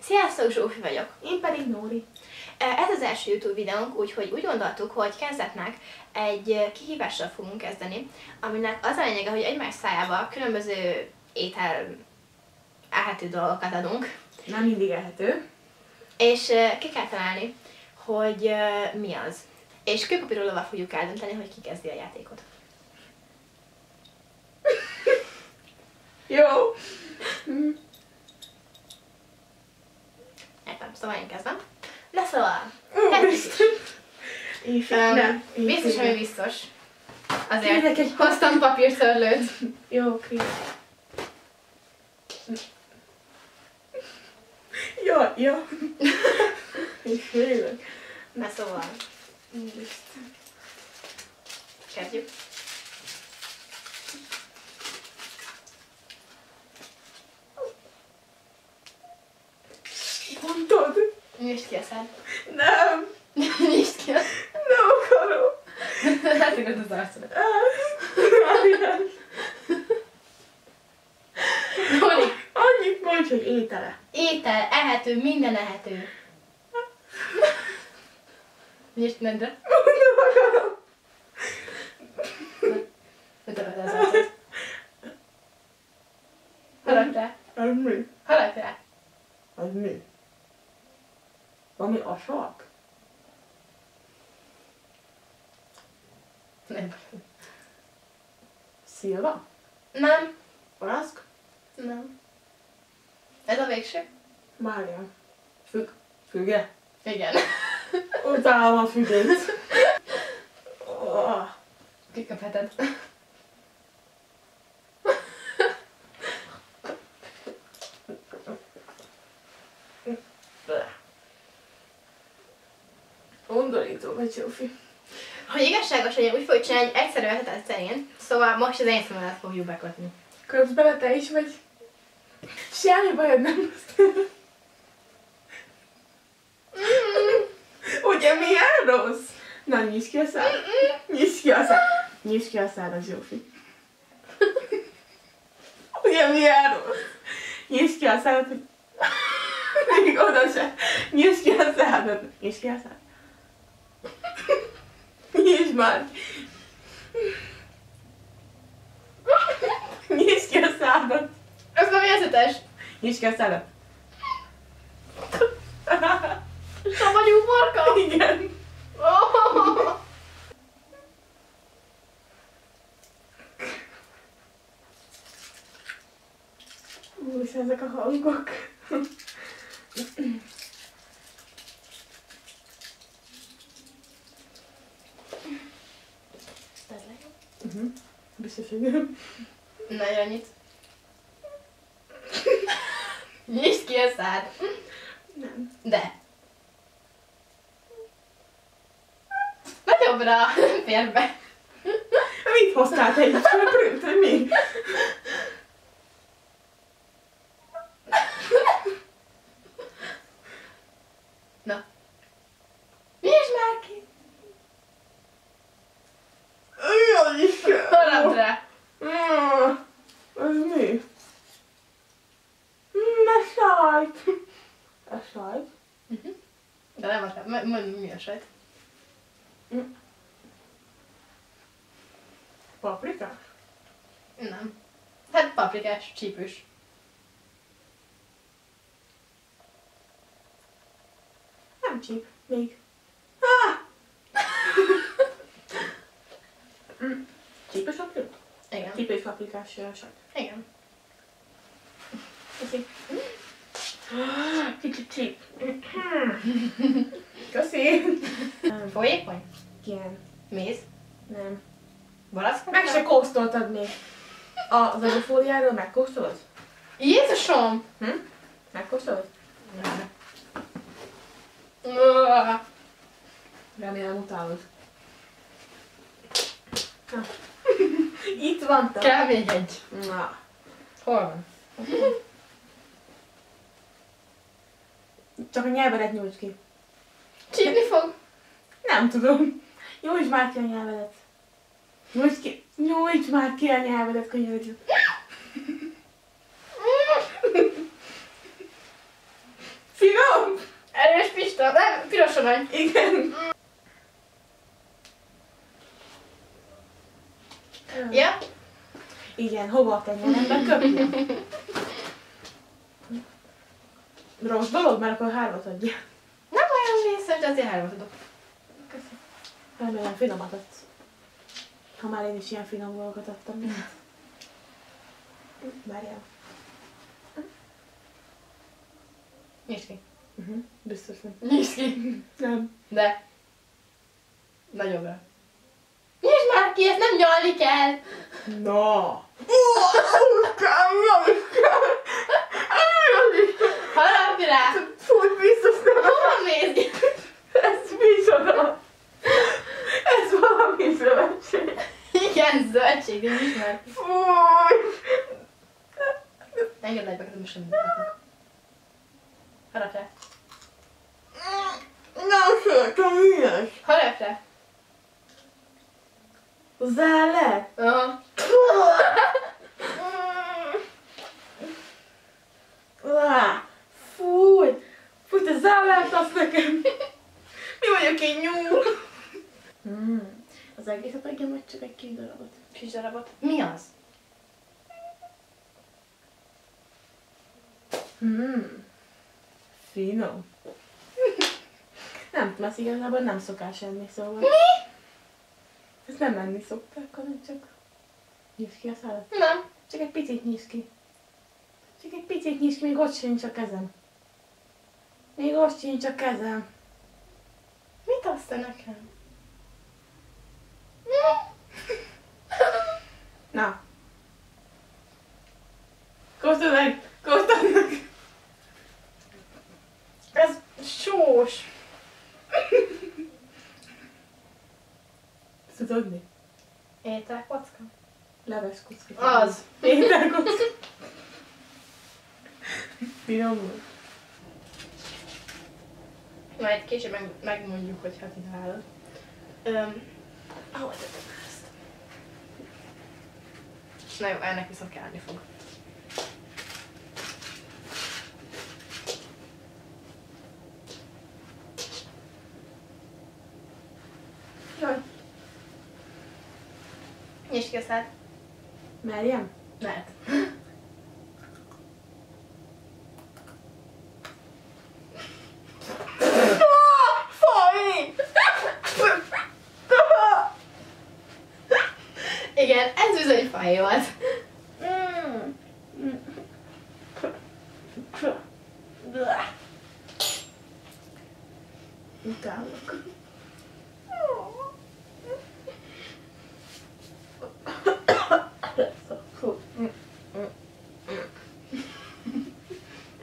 Sziasztok, Zsófi vagyok. Én pedig Nóri. Ez az első YouTube videónk, úgyhogy úgy gondoltuk, hogy kezdetnek egy kihívással fogunk kezdeni, aminek az a lényege, hogy egymás szájába különböző ehető dolgokat adunk. Nem mindig ehető. És ki kell találni, hogy mi az. És kőpapírolóval fogjuk eldönteni, hogy ki kezdi a játékot. Jó. Értem, szóval én kezdem. De szóval, biztos, ami biztos. Azért hoztam papírtörlőt. Jó, oké. Jó. És félök. Na szóval, kezdjük. Mondtad? Nyisd ki a szád. Nem. Nyisd ki a Nem akarom. látogat az arcodat. Nori, Annyit mondj, hogy étele. étel, ehető, minden ehető. Nyisd nedre. Nem akarom. Ne tarad az arcod. Haragd rá. Az mi? Haragd rá. Az mi? Valami asalt? Nem. Szilva? Nem. Barack? Nem. Ez a végső? Várjál. Füge? Igen. Utálom a fügét. Oh. Kiköpheted. Undorító vagy, Zsófi. Hogy igazságos legyen, úgy fogjuk csinálni, hogy egyszerű ötletet szerint. Szóval most az én szememet fogjuk bekötni. Köpsz bele te is, vagy? Semmi bajod nem. Ugye milyen rossz? Na, nyisd ki a szád. Nyisd ki a szád. Nyisd ki a szádat, Zsófi. Ugye milyen rossz? Nyisd ki a szádat, hogy... Még oda se. Nyisd ki a szádat. Nyisd ki a szádat. Nyisd már. Nyisd ki a szádat. Ez nem érzetes. Nyisd ki a szádat. Szabadjú farka. Igen. Oh. Úristen, ezek a hangok. Ez legjobb. Biztos, hogy nem. Nagyon annyit. Nyisd ki a szád. Nem. De. Nagyobbra. Férj be. Mit hoztál te így söprőt, hogy mi? Na. Nyisd már ki. Jaj, Isten! Haragd rá. Ez mi? A sajt. A sajt? De nem akar. Mi a sajt? Paprikás? Nem. Hát paprikás, csípős. Nem csíp. Még. Csípős paprika? Igen. Csípős paprikás sajt. Igen. Köszi. Kicsit csíp. Köszi. Folyékony? Igen. Méz? Nem. Barack? Meg se kóstoltad még. Az alufóliáról megkóstolod? Jézusom! Megkóstolod? Nem. Remélem utálod. Itt van te. Kell még egy. Na. Hol van? Csak a nyelvedet nyújtsd ki. Csípni fog? Nem tudom. Nyújtsd már ki a nyelvedet. Nyújtsd már ki a nyelvedet, könyörgök. Piros arany. Igen. Ja? Igen, hova tenyelembe köpje? Rossz dolog, mert akkor 3 adja. Nem olyan vészes, de azért 3 adok. Köszi. Remélem finomat adsz. Ha már én is ilyen finom dolgokat adtam, mint. Várjál. Nyisd ki. Biztos nem. Nyisd ki. Nem. De. Nagyon be. Nyisd már ki, ezt nem nyalni kell. No. Harapj rá. Fúj, biztos nem. Hova mész? Ez micsoda? Ez valami zöldség. Igen, zöldség, de nyisd már. Fúj. Engedd le, hogy most sem látnak. Harapj rá. Nem szeretem ilyes. Harapj rá. Hozzá le? Aha. Fúj! Fúj, te záláltasz nekem! Mi vagyok én nyúl? Az egészet adjam, vagy csak egy kis darabot? Kis darabot. Mi az? Finom. Nem tudom, ezt igazából nem szokás enni, szóval. Mi? Ezt nem enni szokták, hanem csak nyisd ki a szálat. Nem. Csak egy picit nyisd ki. Csak egy picit nyisd ki, még ott sincs a kezem. Még ott sincs a kezem. Mit adsz te nekem? Na. Kóstolj meg! Kóstolj meg! Ez sós. Ezt tudod mi? Ételkocka? Leves kocka. Az. Ételkocka. Finom volt. Majd később megmondjuk, hogy hát ideálod. Ahol tettem ezt? Na jó, ennek viszont kellni fog. Jaj. Nyisd ki a szád. Merjem? Lehet. Faj! Igen, ez bizony faj volt. Utálok.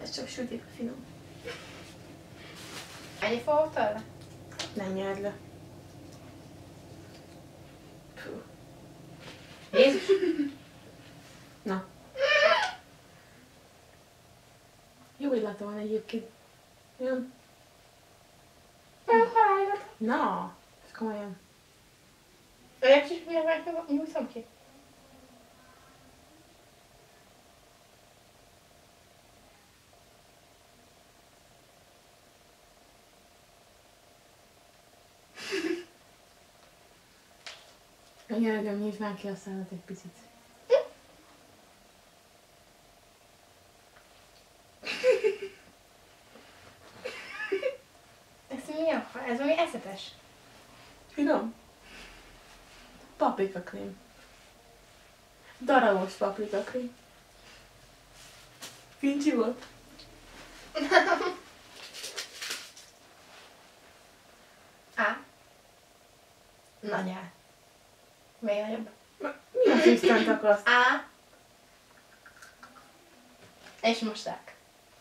Ez csak sütik a finom. Ennyi fogok tőle? Ne nyerd le. Jézus! Na. Jó illata van egyébként. Olyan. Elhalálgat. Na, ez komolyan. Olyan kis miért nyújtom ki? Könyörgöm, nyisd már ki a szálat egy picit. Ez mi a? Ez valami eszetes. Finom? Paprikakrém. Darabos paprikakrém. Fincsi volt? Á. Nagy á. Még nagyobb. Mi az Istent akarsz? Á. És most rák.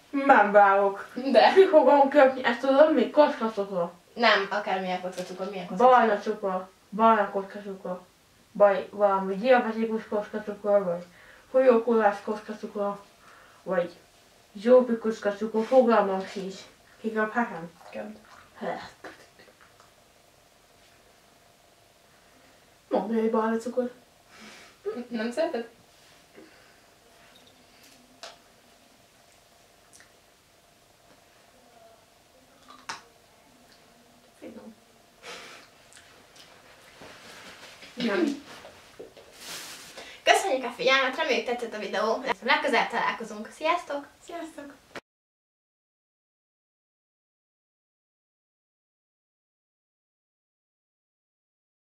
Nem vágok. De. Ki fogom köpni? Ezt tudod mi? Kockacukor. Nem, akármilyen kockacukor, milyen kockacukor. Barna cukor. Barna kockacukor. Vagy valami diabetikus kockacukor, vagy folyókulás kockacukor, vagy zsópi kockacukor, fogalmam sincs. Kikaphatom? Köbd. Mondd, hogy barna cukor. Nem szereted? Nem. Köszönjük a figyelmet, reméljük tetszett a videó. Legközelebb találkozunk. Sziasztok! Sziasztok!